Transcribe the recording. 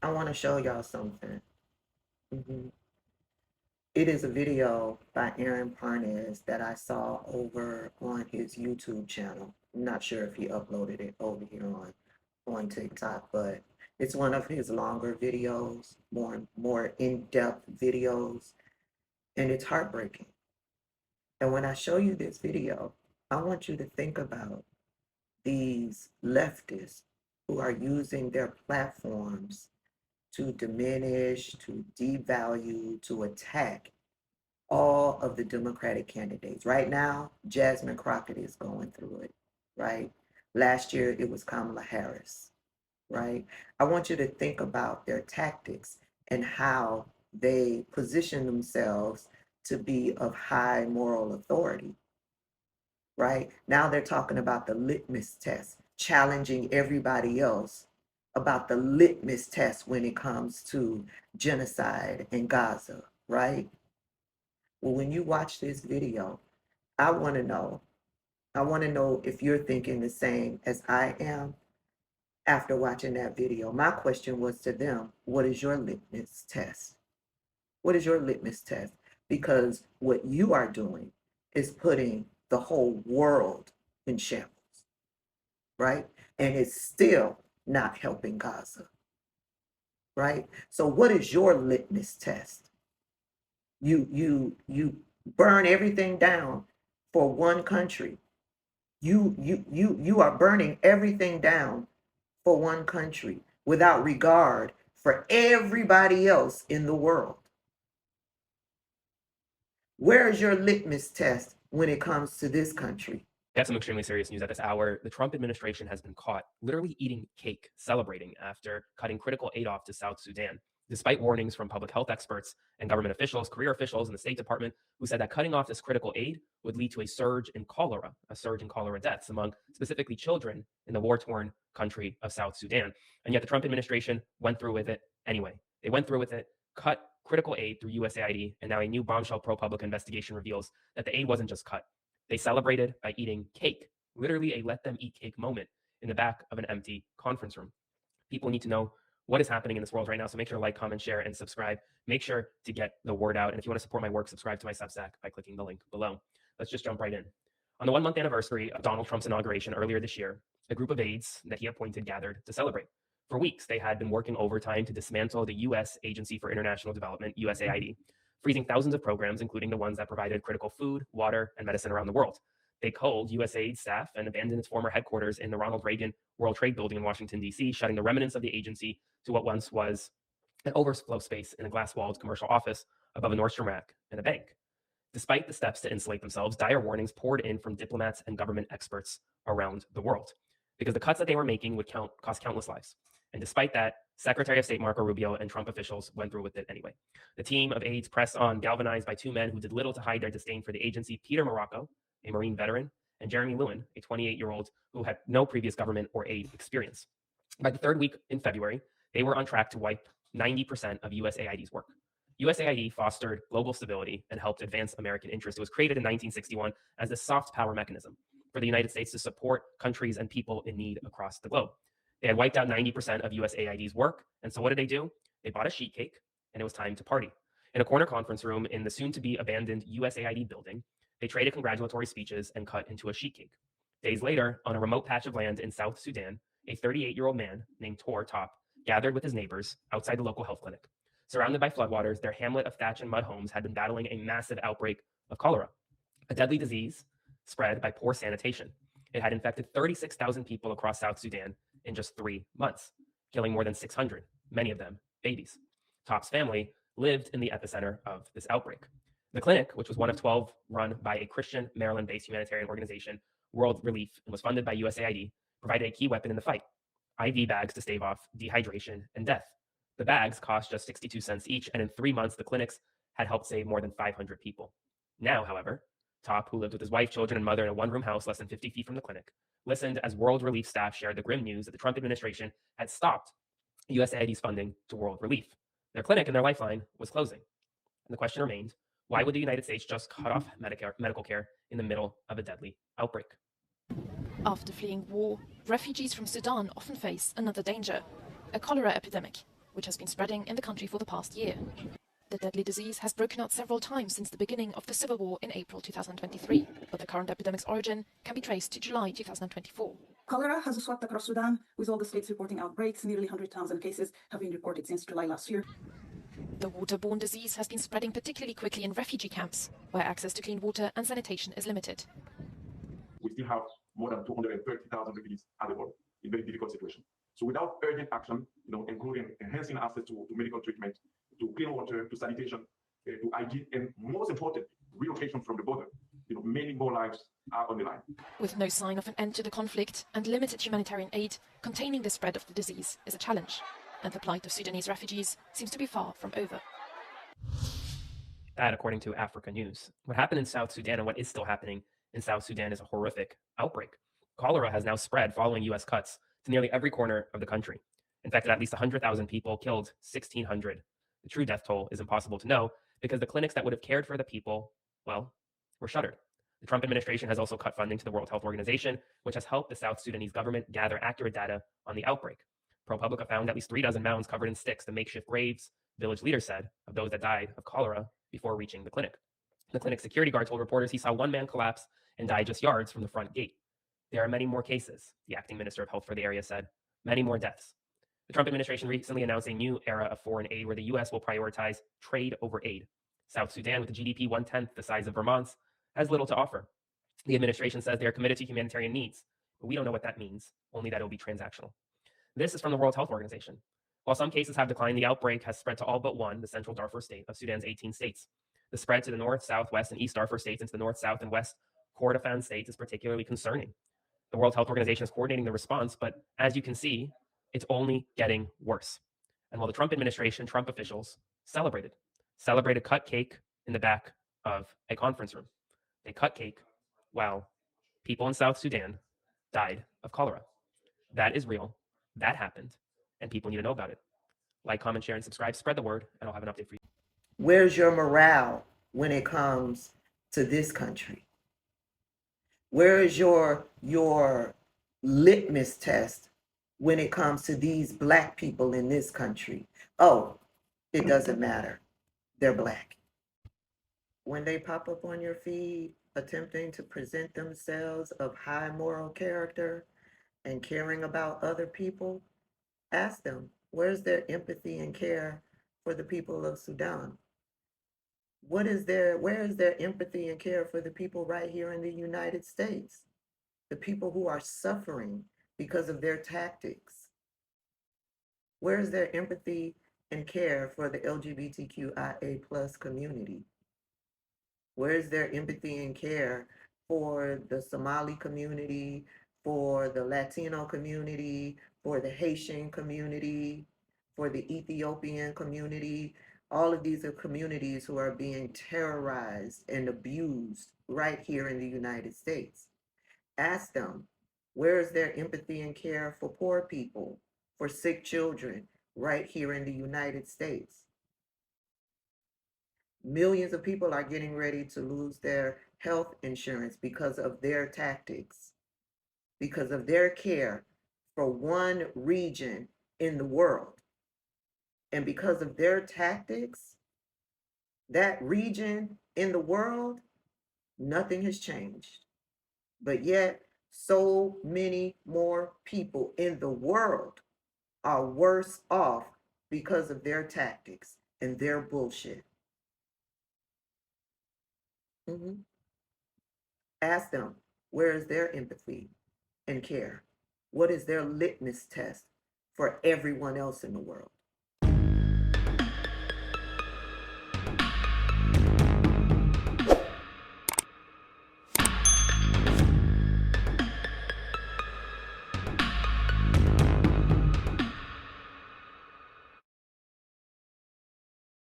I want to show y'all something. hmm It is a video by Aaron Parnes that I saw over on his YouTube channel. I'm not sure if he uploaded it over here on TikTok, but it's one of his longer videos, more in-depth videos, and it's heartbreaking. And when I show you this video, I want you to think about these leftists who are using their platforms to diminish, to devalue, to attack all of the Democratic candidates. Right now, Jasmine Crockett is going through it, right? Last year, it was Kamala Harris, right? I want you to think about their tactics and how they position themselves to be of high moral authority, right? Now they're talking about the litmus test, challenging everybody else about the litmus test when it comes to genocide in Gaza, right? Well, when you watch this video, I want to know. I want to know if you're thinking the same as I am after watching that video. My question was to them, what is your litmus test? What is your litmus test? Because what you are doing is putting the whole world in shambles, right? And it's still not helping Gaza, right? So what is your litmus test? You burn everything down for one country. You are burning everything down for one country without regard for everybody else in the world. Where is your litmus test when it comes to this country? We have some extremely serious news at this hour. The Trump administration has been caught literally eating cake, celebrating after cutting critical aid off to South Sudan, despite warnings from public health experts and government officials, career officials in the State Department, who said that cutting off this critical aid would lead to a surge in cholera deaths among specifically children in the war-torn country of South Sudan. And yet the Trump administration went through with it anyway. They went through with it, cut critical aid through USAID, and now a new bombshell ProPublica investigation reveals that the aid wasn't just cut. They celebrated by eating cake, literally a let them eat cake moment in the back of an empty conference room. People need to know what is happening in this world right now. So make sure to like, comment, share, and subscribe. Make sure to get the word out. And if you want to support my work, subscribe to my Substack by clicking the link below. Let's just jump right in. On the 1 month anniversary of Donald Trump's inauguration earlier this year, a group of aides that he appointed gathered to celebrate. For weeks, they had been working overtime to dismantle the U.S. Agency for International Development, USAID, freezing thousands of programs, including the ones that provided critical food, water, and medicine around the world. They culled USAID staff and abandoned its former headquarters in the Ronald Reagan World Trade Building in Washington, D.C., shutting the remnants of the agency to what once was an overflow space in a glass-walled commercial office above a Nordstrom rack and a bank. Despite the steps to insulate themselves, dire warnings poured in from diplomats and government experts around the world because the cuts that they were making would cost countless lives. And despite that, Secretary of State Marco Rubio and Trump officials went through with it anyway. The team of aides pressed on, galvanized by two men who did little to hide their disdain for the agency, Peter Marocco, a Marine veteran, and Jeremy Lewin, a 28-year-old who had no previous government or aid experience. By the third week in February, they were on track to wipe 90% of USAID's work. USAID fostered global stability and helped advance American interests. It was created in 1961 as the soft power mechanism for the United States to support countries and people in need across the globe. They had wiped out 90% of USAID's work. And so what did they do? They bought a sheet cake, and it was time to party. In a corner conference room in the soon-to-be abandoned USAID building, they traded congratulatory speeches and cut into a sheet cake. Days later, on a remote patch of land in South Sudan, a 38-year-old man named Tor Top gathered with his neighbors outside the local health clinic. Surrounded by floodwaters, their hamlet of thatch and mud homes had been battling a massive outbreak of cholera, a deadly disease spread by poor sanitation. It had infected 36,000 people across South Sudan in just 3 months, killing more than 600, many of them babies. Top's family lived in the epicenter of this outbreak. The clinic, which was one of 12 run by a Christian Maryland-based humanitarian organization, World Relief, and was funded by USAID, provided a key weapon in the fight: IV bags to stave off dehydration and death. The bags cost just 62 cents each, and in 3 months, the clinics had helped save more than 500 people. Now, however, Top, who lived with his wife, children, and mother in a one-room house less than 50 feet from the clinic, listened as World Relief staff shared the grim news that the Trump administration had stopped USAID's funding to World Relief. Their clinic and their lifeline was closing. And the question remained, why would the United States just cut off medical care in the middle of a deadly outbreak? After fleeing war, refugees from Sudan often face another danger: a cholera epidemic. which has been spreading in the country for the past year. The deadly disease has broken out several times since the beginning of the civil war in April 2023, but the current epidemic's origin can be traced to July 2024. Cholera has swept across Sudan, with all the states reporting outbreaks. Nearly 100,000 cases have been reported since July last year. The waterborne disease has been spreading particularly quickly in refugee camps, where access to clean water and sanitation is limited. We still have more than 230,000 refugees at the border in very difficult situation. So without urgent action, including enhancing access to medical treatment, to clean water, to sanitation, to hygiene, and most important, relocation from the border, many more lives are on the line. With no sign of an end to the conflict and limited humanitarian aid, containing the spread of the disease is a challenge, and the plight of Sudanese refugees seems to be far from over. That, according to Africa News. What happened in South Sudan and what is still happening in South Sudan is a horrific outbreak. Cholera has now spread following U.S. cuts to nearly every corner of the country. Infected at least 100,000 people, killed 1,600. The true death toll is impossible to know because the clinics that would have cared for the people, well, were shuttered. The Trump administration has also cut funding to the World Health Organization, which has helped the South Sudanese government gather accurate data on the outbreak. ProPublica found at least 3 dozen mounds covered in sticks, the makeshift graves, village leaders said, of those that died of cholera before reaching the clinic. The clinic security guard told reporters he saw one man collapse and die just yards from the front gate. There are many more cases, the acting minister of health for the area said, many more deaths. The Trump administration recently announced a new era of foreign aid where the U.S. will prioritize trade over aid. South Sudan, with a GDP 1/10 the size of Vermont's, has little to offer. The administration says they are committed to humanitarian needs, but we don't know what that means, only that it will be transactional. This is from the World Health Organization. While some cases have declined, the outbreak has spread to all but one, the central Darfur state of Sudan's 18 states. The spread to the north, south, west, and east Darfur states into the north, south, and west Kordofan states is particularly concerning. The World Health Organization is coordinating the response, but as you can see, it's only getting worse. And while the Trump administration, Trump officials celebrated cut cake in the back of a conference room. They cut cake while people in South Sudan died of cholera. That is real. That happened. And people need to know about it. Like, comment, share, and subscribe. Spread the word, and I'll have an update for you. Where's your morale when it comes to this country? Where is your litmus test when it comes to these black people in this country? Oh, it doesn't matter. They're black. When they pop up on your feed attempting to present themselves of high moral character and caring about other people, ask them, where's their empathy and care for the people of Sudan? Where is their empathy and care for the people right here in the United States? The people who are suffering because of their tactics. Where is their empathy and care for the LGBTQIA plus community? Where is their empathy and care for the Somali community, for the Latino community, for the Haitian community, for the Ethiopian community? All of these are communities who are being terrorized and abused right here in the United States. Ask them, where is their empathy and care for poor people, for sick children right here in the United States? Millions of people are getting ready to lose their health insurance because of their tactics, because of their care for one region in the world. And because of their tactics, that region in the world, nothing has changed. But yet, so many more people in the world are worse off because of their tactics and their bullshit. Ask them, where is their empathy and care? What is their litmus test for everyone else in the world?